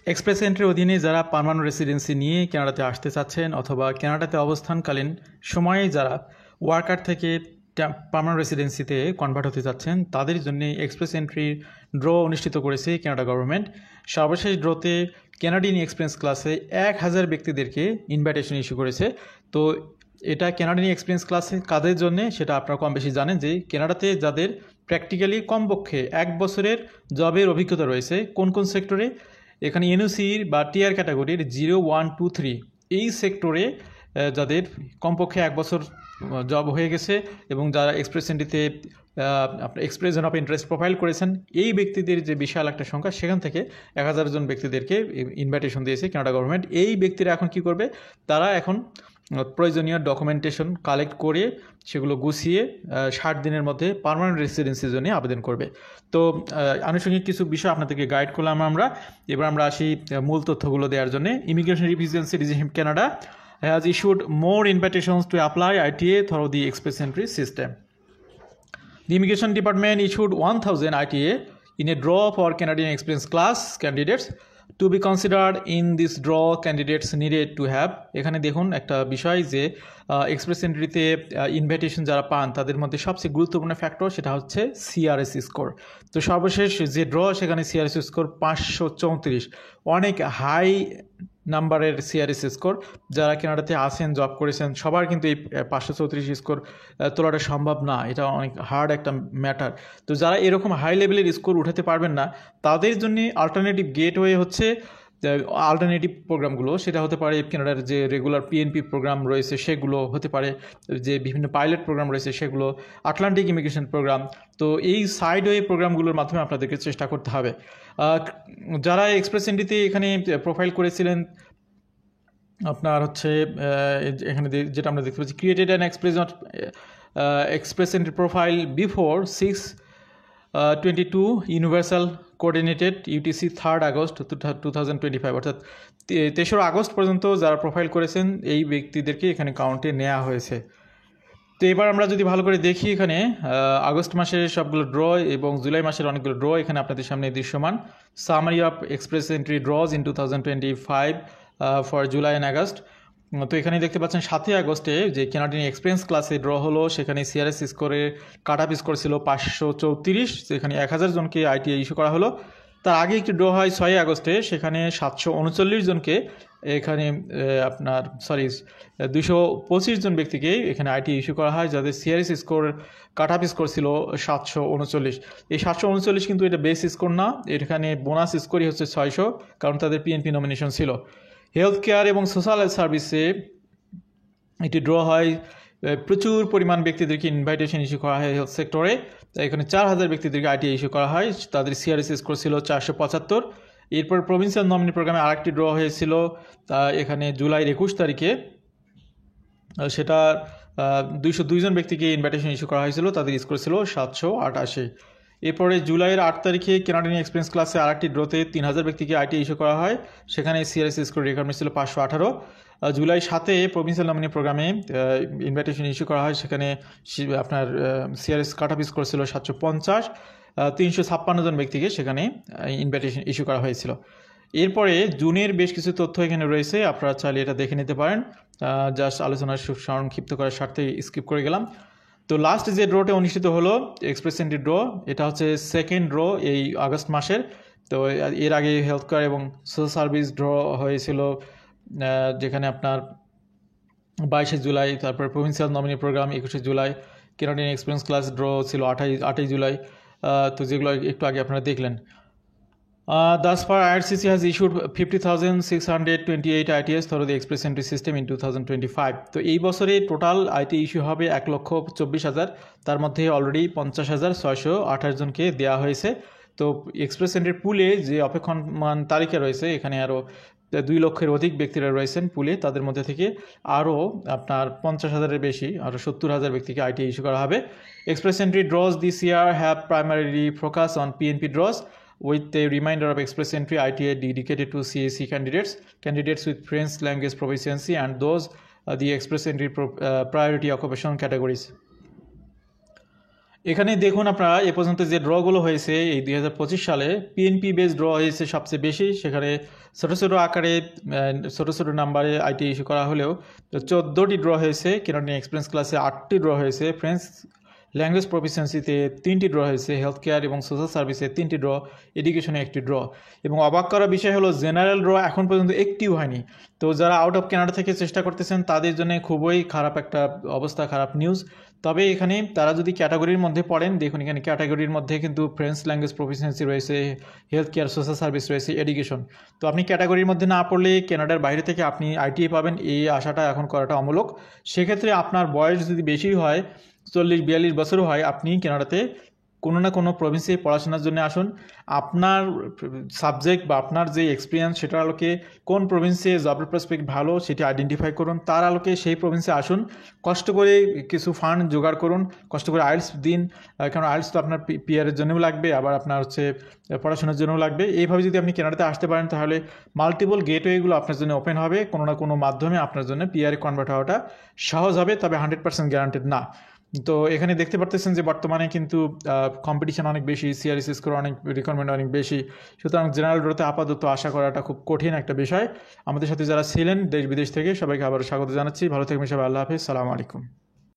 Express এন্ট্রির অধীনে যারা permanent residency নিয়ে কানাডাতে আসতে চাচ্ছেন অথবা কানাডাতে অবস্থানকালীন সময়ে যারা ওয়ার্কার থেকে পার্মানেন্ট রেসিডেন্সিতে কনভার্ট হতে চাচ্ছেন তাদের জন্য এক্সপ্রেস এন্ট্রি ড্র অনুষ্ঠিত করেছে কানাডা গভর্নমেন্ট। সর্বশেষ ড্রতে কানাডিয়ান এক্সপিরিয়েন্স ক্লাসে 1000 ব্যক্তিদেরকে ইনভাইটেশন ইস্যু করেছে। তো এটা কানাডিয়ান এক্সপিরিয়েন্স ক্লাসে কাদের জন্যে সেটা আপনারা কম বেশি জানেন যে কানাডাতে যাদের প্র্যাকটিক্যালি কমপক্ষে 1 বছরের জবের অভিজ্ঞতা রয়েছে কোন কোন সেক্টরে, এখানে এনওসির বা টিআর ক্যাটাগরির 0, 1, 2, 3 এই সেক্টরে যাদের কমপক্ষে 1 বছর জব হয়ে গেছে এবং যারা এক্সপ্রেস এন্ট্রিতে আপনার এক্সপ্রেশন অফ ইন্টারেস্ট প্রোফাইল করেছেন এই ব্যক্তিদের যে বিশাল একটা সংখ্যা সেখান থেকে 1000 জন ব্যক্তিদেরকে ইনভাইটেশন দিয়েছে কানাডা গভর্নমেন্ট। এই ব্যক্তিরা এখন কি করবে, তারা এখন প্রয়োজনীয় ডকুমেন্টেশন কালেক্ট করে সেগুলো গুছিয়ে 60 দিনের মধ্যে পার্মানেন্ট রেসিডেন্সির জন্য আবেদন করবে। তো আনুষঙ্গিক কিছু বিষয় আপনাদেরকে গাইড করলাম আমরা। এবার আমরা আসি মূল তথ্যগুলো দেওয়ার জন্য। Immigration representative regime Canada has issued more invitations to apply ITA through the express entry system. The Immigration Department issued 1000 ITA in a draw for Canadian Experience Class candidates. To be considered in this draw, candidates needed to have এখানে দেখুন একটা বিষয় যে express এন্ট্রিতে invitation যারা পান তাদের মধ্যে সবচেয়ে গুরুত্বপূর্ণ ফ্যাক্টর সেটা হচ্ছে সিআরএস স্কোর। তো সর্বশেষ যে ড্র সেখানে সিআরএস স্কোর 534, অনেক হাই নাম্বারের সিআরএস স্কোর। যারা কানাডাতে আসেন জব করেছেন সবার কিন্তু এই 534 স্কোর তোলাটা সম্ভব না, এটা অনেক হার্ড একটা ম্যাটার। তো যারা এরকম হাই লেভেলের স্কোর উঠাতে পারবেন না তাদের জন্য অল্টারনেটিভ গেটওয়ে হচ্ছে অল্টারনেটিভ প্রোগ্রামগুলো, সেটা হতে পারে কানাডার যে রেগুলার পিএনপি প্রোগ্রাম রয়েছে সেগুলো হতে পারে, যে বিভিন্ন পাইলট প্রোগ্রাম রয়েছে সেগুলো, আটলান্টিক ইমিগ্রেশন প্রোগ্রাম। তো এই সাইডওয়ে প্রোগ্রামগুলোর মাধ্যমে আপনাদেরকে চেষ্টা করতে হবে। যারা এক্সপ্রেস এন্ট্রিতে এখানে প্রোফাইল করেছিলেন আপনার হচ্ছে এখানে যেটা আমরা দেখতে পাচ্ছি, created an express entry profile before 6/22 universal coordinated UTC 3 August 2025, অর্থাৎ 3 আগস্ট পর্যন্ত যারা প্রোফাইল করেছেন এই ব্যক্তিদেরকে এখানে কাউন্টে নেওয়া হয়েছে। তো এবার আমরা যদি ভালো করে দেখি এখানে আগস্ট মাসের সবগুলো ড্র এবং জুলাই মাসের অনেকগুলো ড্র এখানে আপনাদের সামনে দৃশ্যমান। Summary of express entry ড্রজ in 2025 for July and August. তো এখানে দেখতে পাচ্ছেন 7 আগস্টে যে কানাডিয়ান এক্সপিরিয়েন্স ক্লাসে ড্র হলো, সেখানে সিআরএস স্কোরে কাট অফ স্কোর ছিল 534, সেখানে 1000 জনকে আইটিআই ইস্যু করা হলো। তার আগে একটি ড্র হয় 6 আগস্টে, সেখানে 739 জনকে এখানে 225 জন ব্যক্তিকে এখানে আইটি ইস্যু করা হয় যাদের CRS score cut off score ছিল 739। এই 739 কিন্তু এটা বেস স্কোর না, এখানে বোনাস স্কোরই হচ্ছে 600, কারণ তাদের পিএনপি নমিনেশন ছিল। হেলথ কেয়ার এবং সোশ্যাল সার্ভিসে এটি ড্র হয়, প্রচুর পরিমাণ ব্যক্তিদেরকে ইনভাইটেশন ইস্যু করা হয় হেলথ সেক্টরে। এখানে 4000 ব্যক্তিদেরকে আইটিআই ইস্যু করা হয়, তাদের সিআরএস স্কোর ছিল 475। এরপর প্রভিন্সিয়াল নমিনি প্রোগ্রামে আরেকটি ড্র হয়েছিল এখানে জুলাই 21 তারিখে, সেটা 202 জন ব্যক্তিকে ইনভাইটেশন ইস্যু করা হয়েছিল, তাদের স্কোর ছিল 788। এরপরে জুলাইয়ের 8 তারিখে কানাডিয়ান এক্সপিরিয়েন্স ক্লাসে আরেকটি ড্রতে 3000 ব্যক্তিকে আইটিআই ইস্যু করা হয়, সেখানে সিআরএস স্কোর রিকোয়ারমেন্ট ছিল 518। জুলাই 7-এ প্রভিন্সিয়াল নমিনি প্রোগ্রামে ইনভাইটেশন ইস্যু করা হয়, সেখানে আপনার সিআরএস কাট অফ স্কোর ছিল 750, 356 জন ব্যক্তিকে সেখানে ইনভাইটেশন ইস্যু করা হয়েছিল। এরপরে জুনের বেশ কিছু তথ্য এখানে রয়েছে, আপনারা চাইলে এটা দেখে নিতে পারেন, জাস্ট আলোচনার সংক্ষিপ্ত করার স্বার্থে স্কিপ করে গেলাম। তো লাস্ট যে ড্রটা অনুষ্ঠিত হলো এক্সপ্রেস এন্ট্রি ড্র, এটা হচ্ছে সেকেন্ড ড্র এই আগস্ট মাসের। তো এর আগে হেলথ কেয়ার এবং সোশ্যাল সার্ভিস ড্র হয়েছিল, যেখানে আপনার 22 জুলাই, তারপর provincial nominee program 21 July, Canadian experience class draw ছিল 28 জুলাই, তো যেগুলো একটু আগে আপনারা দেখলেন। Thus far, IRCC has issued 50,628 ITS through the Express Entry System in 2025. তো এই বছরে টোটাল আইটি ইস্যু হবে 1,24,000, তার মধ্যে অলরেডি 50,628 জনকে দেওয়া হয়েছে। তো এক্সপ্রেস এন্ট্রির পুলে যে অপেক্ষমান তালিকা রয়েছে এখানে আরও 2 লক্ষের অধিক ব্যক্তিরা রয়েছেন পুলে, তাদের মধ্যে থেকে আরও আপনার 50,000-এর বেশি, আরও 70,000 ব্যক্তিকে আইটি ইস্যু করা হবে। Express entry ড্রজ this year have primarily focus on PNP ড্রজ, with a remainder of express entry ITA dedicated to CAC candidates with French language proficiency and those the express entry priority occupation categories. এখানে দেখুন আপনারা এ পর্যন্ত যে ড্রগুলো হয়েছে এই 2025 সালে PNP base draw হয়েছে সবচেয়ে বেশি। সেখানে ছোটো ছোটো আকারে ছোটো ছোটো নাম্বারে আইটি ইস্যু করা হলেও 14টি ড্র হয়েছে। কেনাডিয়ান এক্সপিরিয়েন্স ক্লাসে 8টি ড্র হয়েছে। ফ্রেঞ্চ ল্যাঙ্গুয়েজ প্রফিসিয়েন্সিতে 3টি ড্র হয়েছে। হেলথ কেয়ার এবং সোশ্যাল সার্ভিসে 3টি ড্র, এডুকেশনে 1টি ড্র। এবং অবাক করা বিষয় হলো জেনারেল ড্র এখন পর্যন্ত একটিও হয়নি। তো যারা আউট অফ কানাডা থেকে চেষ্টা করতেছেন তাদের জন্য খুবই খারাপ একটা অবস্থা, খারাপ নিউজ। তবে এখানে তারা যদি ক্যাটাগরির মধ্যে পড়েন, দেখুন এখানে ক্যাটাগরির মধ্যে কিন্তু ফ্রেঞ্চ ল্যাঙ্গুয়েজ প্রফিসিয়েন্সি রয়েছে, হেলথ কেয়ার, সোশ্যাল সার্ভিস রয়েছে, এডুকেশন। তো আপনি ক্যাটাগরির মধ্যে না পড়লে কানাডার বাইরে থেকে আপনি আইটিআই পাবেন এই আশাটা এখন করাটা অমূলক। সেক্ষেত্রে আপনার বয়স যদি বেশি হয়, 40-42 বছর হয়, আপনি কানাডাতে কোনো না কোনো প্রভিন্সে পড়াশোনার জন্য আসুন। আপনার সাবজেক্ট বা আপনার যে এক্সপিরিয়েন্স সেটার আলোকে কোন প্রভিন্সে জবের প্রসপেক্ট ভালো সেটি আইডেন্টিফাই করুন, তার আলোকে সেই প্রভিন্সে আসুন। কষ্ট করে কিছু ফান্ড জোগাড় করুন, কষ্ট করে আইএলটিএস দিন, কারণ আইএলটিএস তো আপনার পিআরের জন্যও লাগবে, আবার আপনার হচ্ছে পড়াশোনার জন্যও লাগবে। এইভাবে যদি আপনি কানাডাতে আসতে পারেন তাহলে মাল্টিপল গেটওয়েগুলো আপনার জন্য ওপেন হবে। কোনো না কোনো মাধ্যমে আপনার জন্য পিআরে কনভার্ট হওয়াটা সহজ হবে, তবে 100% গ্যারান্টেড না। তো এখানে দেখতে পারতেছেন যে বর্তমানে কিন্তু কম্পিটিশন অনেক বেশি, সিআরএস স্কোর অনেক, রিকোয়ারমেন্ট অনেক বেশি। সুতরাং জেনারেল ড্রতে আপাতত আশা করাটা খুব কঠিন একটা বিষয়। আমাদের সাথে যারা ছিলেন দেশ বিদেশ থেকে সবাইকে আবার স্বাগত জানাচ্ছি। ভালো থাকবেন সবাই। আল্লাহ হাফিজ, সালামু আলাইকুম।